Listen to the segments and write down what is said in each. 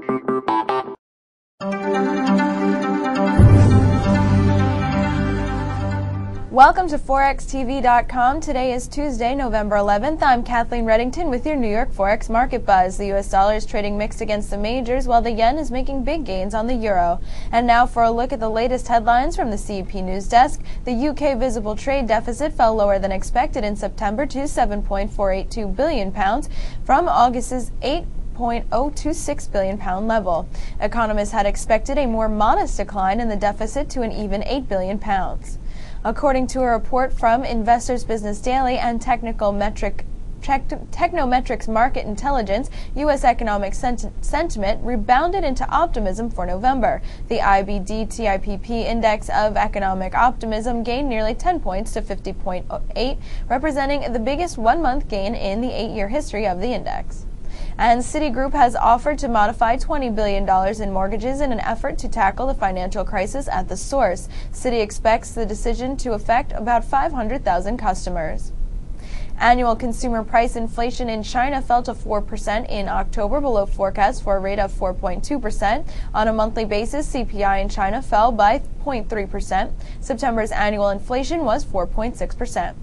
Welcome to ForexTV.com. Today is Tuesday, November 11th. I'm Kathleen Reddington with your New York Forex Market Buzz. The U.S. dollar is trading mixed against the majors, while the yen is making big gains on the euro. And now for a look at the latest headlines from the CEP News Desk. The UK visible trade deficit fell lower than expected in September to £7.482 billion from August's £8.026 billion level. Economists had expected a more modest decline in the deficit to an even £8 billion. According to a report from Investors Business Daily and Technometrics Market Intelligence, U.S. economic sentiment rebounded into optimism for November. The IBD-TIPP index of economic optimism gained nearly 10 points to 50.8, representing the biggest one-month gain in the 8-year history of the index. And Citigroup has offered to modify $20 billion in mortgages in an effort to tackle the financial crisis at the source. Citi expects the decision to affect about 500,000 customers. Annual consumer price inflation in China fell to 4% in October, below forecast for a rate of 4.2%. On a monthly basis, CPI in China fell by 0.3%. September's annual inflation was 4.6%.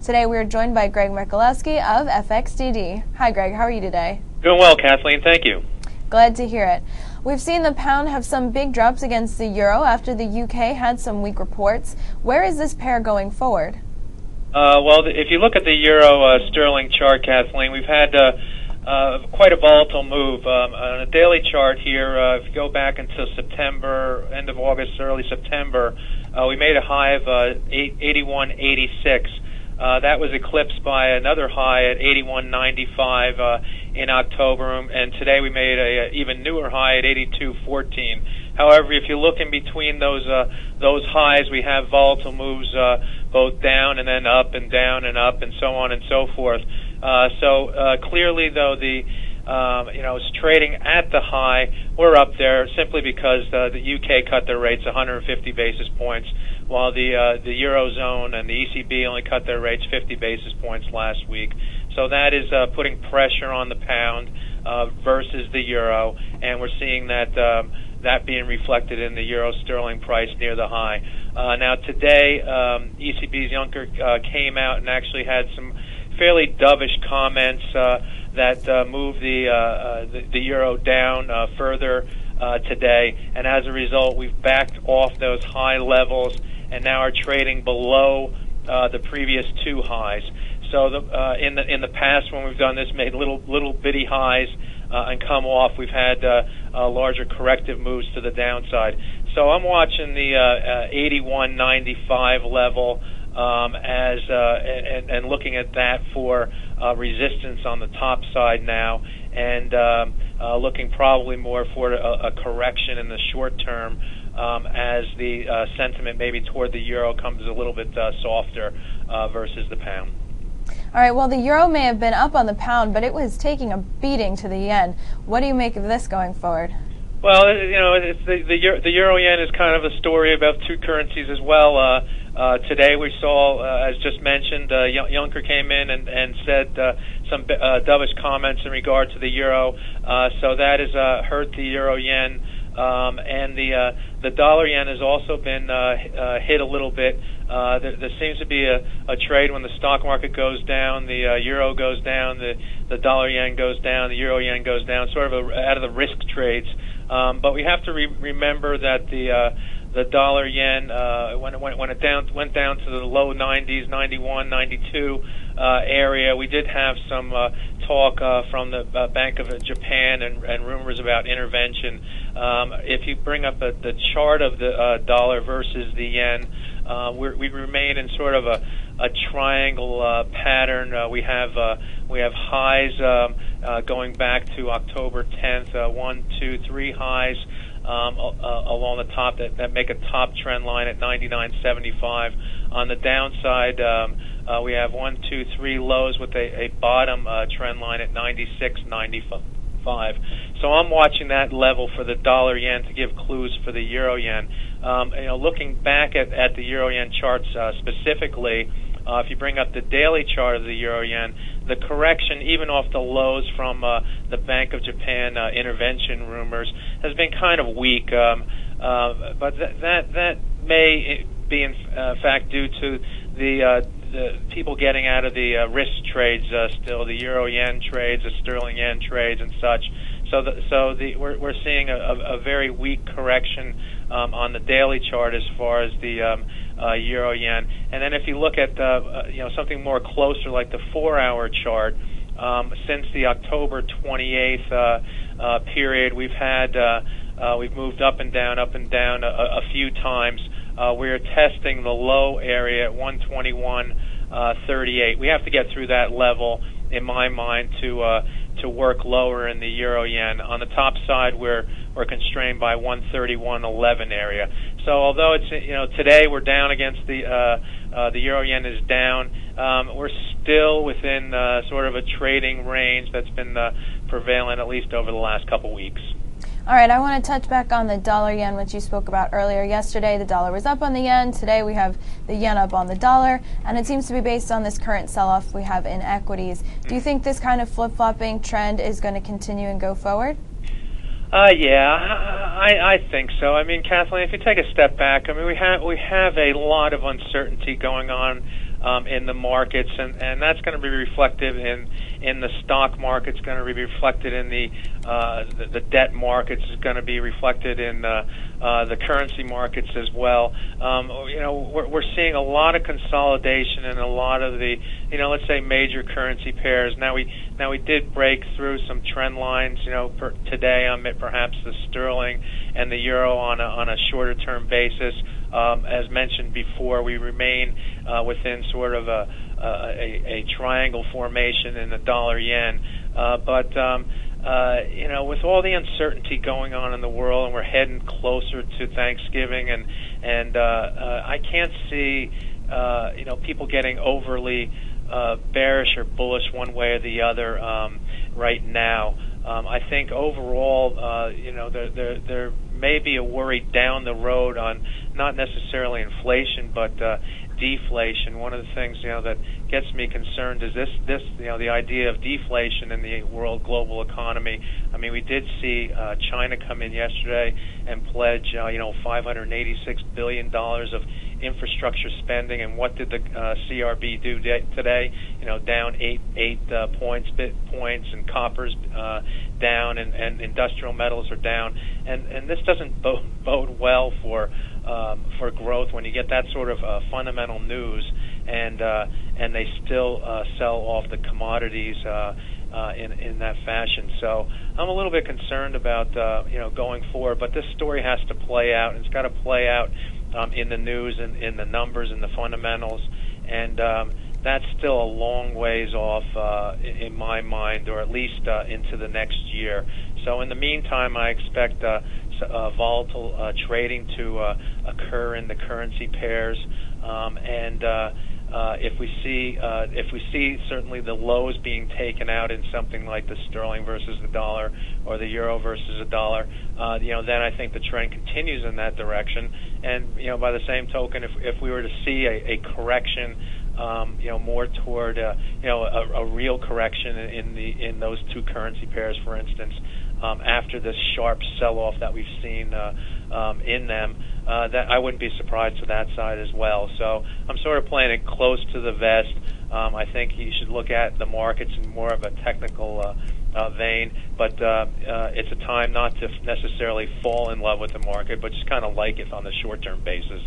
Today we are joined by Greg Michalowski of FXDD. Hi Greg, how are you today? Doing well, Kathleen, thank you. Glad to hear it. We've seen the pound have some big drops against the euro after the UK had some weak reports. Where is this pair going forward? Well, if you look at the euro sterling chart, Kathleen, we've had quite a volatile move. On a daily chart here, if you go back until September, end of August, early September, we made a high of 81.86. That was eclipsed by another high at 81.95 in October, and today we made a even newer high at 82.14. However, if you look in between those highs, we have volatile moves both down and then up and down and up and so on and so forth. Clearly, though, it's trading at the high. We're up there simply because the UK cut their rates 150 basis points, while the Eurozone and the ECB only cut their rates 50 basis points last week. So that is putting pressure on the pound versus the euro, and we're seeing that being reflected in the euro sterling price near the high. Now today, ECB's Juncker came out and actually had some fairly dovish comments that moved the euro down further today, and as a result, we've backed off those high levels and now are trading below the previous two highs. So in the past, when we've done this, made little bitty highs and come off, we've had larger corrective moves to the downside. So I'm watching the 81.95 level and looking at that for resistance on the top side now, and looking probably more for a correction in the short term as the sentiment maybe toward the euro comes a little bit softer versus the pound. All right, well, the euro may have been up on the pound, but it was taking a beating to the yen. What do you make of this going forward? Well, it's the euro yen is kind of a story about two currencies as well. Today we saw, as just mentioned, Juncker came in and said some dovish comments in regard to the euro, so that has hurt the euro yen, and the dollar yen has also been hit a little bit. There seems to be a trade when the stock market goes down, the euro goes down, the dollar yen goes down, the euro yen goes down, sort of out of the risk trades. But we have to remember that the dollar yen when it went down to the low 90s, 91, 92 area. We did have some talk from the Bank of Japan and rumors about intervention. If you bring up the chart of the dollar versus the yen, we remain in sort of a triangle pattern. We have highs going back to October 10th, 1, 2, 3 highs along the top that make a top trend line at 99.75. On the downside, we have 1, 2, 3 lows with a bottom trend line at 96.95. So I'm watching that level for the dollar yen to give clues for the euro yen. Looking back at the euro yen charts specifically, if you bring up the daily chart of the euro yen, the correction, even off the lows from the Bank of Japan intervention rumors, has been kind of weak. But that may be in fact due to the people getting out of the risk trades still, the euro yen trades, the sterling yen trades, and such. We're seeing a very weak correction on the daily chart as far as the euro yen. And then if you look at something more closer like the 4-hour chart, since the October 28th period, we've moved up and down a few times. We're testing the low area at 121.38. We have to get through that level, in my mind, to work lower in the euro yen. On the top side, we're constrained by 131.11 area. So although it's today we're down against the euro yen is down, we're still within sort of a trading range that's been prevalent at least over the last couple weeks. All right, I want to touch back on the dollar yen, which you spoke about earlier. Yesterday, the dollar was up on the yen. Today, we have the yen up on the dollar, and it seems to be based on this current sell-off we have in equities. Do you think this kind of flip-flopping trend is going to continue and go forward? I think so. I mean, Kathleen, if you take a step back, I mean, we have a lot of uncertainty going on in the markets, and that's going to be reflected in the stock markets, going to be reflected in the debt markets, is going to be reflected in the currency markets as well. We're seeing a lot of consolidation in a lot of the, let's say, major currency pairs. Now we did break through some trend lines, today on perhaps the sterling and the euro on a shorter term basis. As mentioned before, we remain within sort of a triangle formation in the dollar yen. But with all the uncertainty going on in the world, and we're heading closer to Thanksgiving, and I can't see people getting overly bearish or bullish one way or the other right now. I think overall, there may be a worry down the road on not necessarily inflation, but deflation. One of the things that gets me concerned is this the idea of deflation in the world global economy. I mean, we did see China come in yesterday and pledge $586 billion of infrastructure spending, and what did the CRB do today? Down eight points, and copper's down, and industrial metals are down, and this doesn't bode well for growth when you get that sort of fundamental news, and they still sell off the commodities in that fashion. So I'm a little bit concerned about going forward, but this story has to play out, and it's got to play out in the news and in the numbers and the fundamentals, and that's still a long ways off in my mind, or at least into the next year. So in the meantime, I expect volatile trading to occur in the currency pairs, and if we see certainly the lows being taken out in something like the sterling versus the dollar or the euro versus the dollar, then I think the trend continues in that direction. And by the same token, if we were to see a correction, more toward a real correction in those two currency pairs, for instance, after this sharp sell-off that we've seen in them, that I wouldn't be surprised to that side as well. So I'm sort of playing it close to the vest. I think you should look at the markets in more of a technical vein, but it's a time not to necessarily fall in love with the market, but just kind of like it on the short-term basis.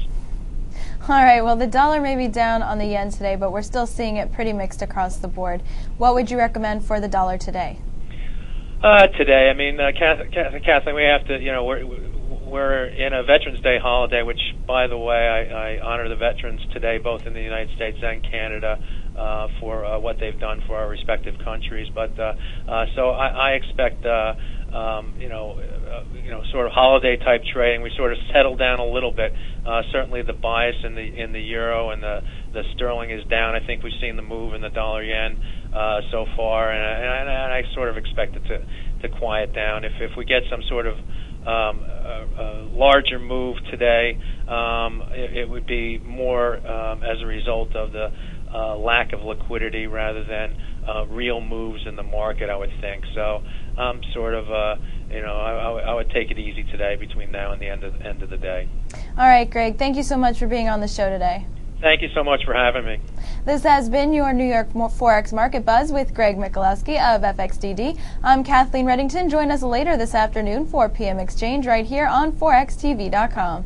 All right, well, the dollar may be down on the yen today, but we're still seeing it pretty mixed across the board. What would you recommend for the dollar today? Today, I mean, Kathleen, we have to, we're in a Veterans Day holiday, which, by the way, I honor the veterans today, both in the United States and Canada, for what they've done for our respective countries. But so I expect, sort of holiday type trading. We sort of settle down a little bit. Certainly, the bias in the euro and the sterling is down. I think we've seen the move in the dollar yen so far, and I sort of expect it to quiet down. If we get some sort of larger move today, it would be more as a result of the lack of liquidity rather than real moves in the market, I would think. So sort of, I would take it easy today between now and the end of the day. All right, Greg. Thank you so much for being on the show today. Thank you so much for having me. This has been your New York Forex Market Buzz with Greg Michalowski of FXDD. I'm Kathleen Reddington. Join us later this afternoon, 4 p.m. exchange, right here on ForexTV.com.